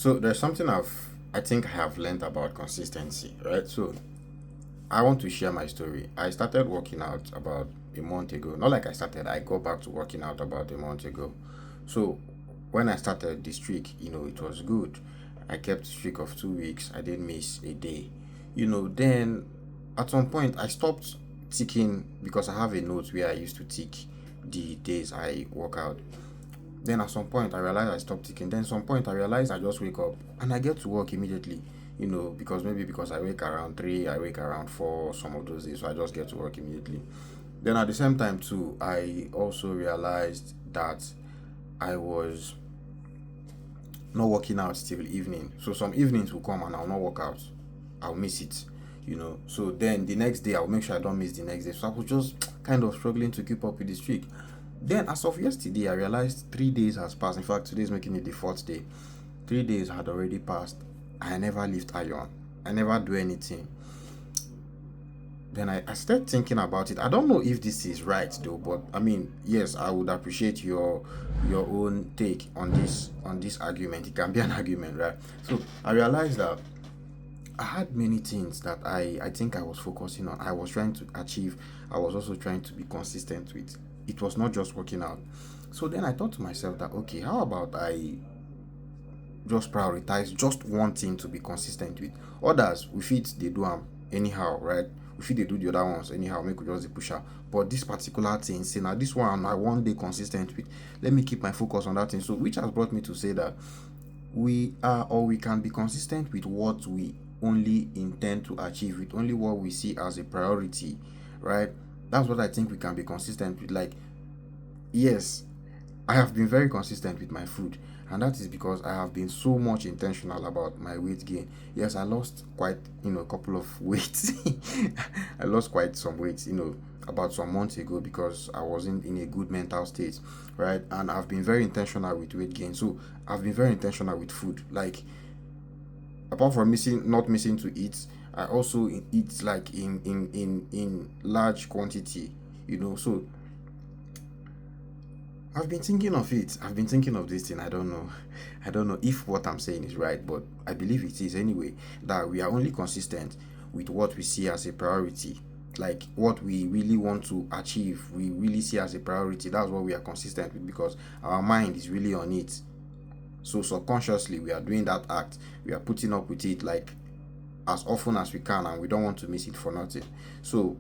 So there's something I think I have learned about consistency, right? So I want to share my story. I started working out about a month ago. Not like I started, I go back to working out about a month ago. So when I started the streak, it was good. I kept a streak of 2 weeks. I didn't miss a day. Then at some point I stopped ticking because I have a note where I used to tick the days I work out. Then at some point I realized I stopped ticking. Then some point I realized I just wake up and I get to work immediately. Because maybe because I wake around 3, I wake around 4 some of those days, so I just get to work immediately. Then at the same time too, I also realized that I was not working out till evening. So some evenings will come and I'll not work out. I'll miss it. So then the next day I'll make sure I don't miss the next day. So I was just kind of struggling to keep up with the streak. Then as of yesterday, I realized 3 days has passed. In fact, today is making it the fourth day. 3 days had already passed. I never lift iron. I never do anything. Then I started thinking about it. I don't know if this is right though, but I mean, yes, I would appreciate your own take on this argument. It can be an argument, right? So I realized that I had many things that I think I was focusing on. I was trying to achieve. I was also trying to be consistent with. It was not just working out. So then I thought to myself that okay, how about I just prioritize just one thing to be consistent with. Others we fit they do them anyhow, right? We fit they do the other ones anyhow, make we just the pusher. But this particular thing, say now this one I one day consistent with. Let me keep my focus on that thing. So which has brought me to say that we are or we can be consistent with what we only intend to achieve, with only what we see as a priority, right? That's what I think we can be consistent with. Like, yes, I have been very consistent with my food, and that is because I have been so much intentional about my weight gain. Yes, I lost quite, a couple of weights. I lost quite some weight, about some months ago because I wasn't in a good mental state, right? And I've been very intentional with weight gain. So I've been very intentional with food. Like, apart from not missing to eat, I also eat like in large quantity, So I've been thinking of it. I've been thinking of this thing. I don't know. I don't know if what I'm saying is right, but I believe it is anyway. That we are only consistent with what we see as a priority. Like what we really want to achieve, we really see as a priority. That's what we are consistent with because our mind is really on it. So subconsciously, we are doing that act. We are putting up with it like as often as we can, and we don't want to miss it for nothing. So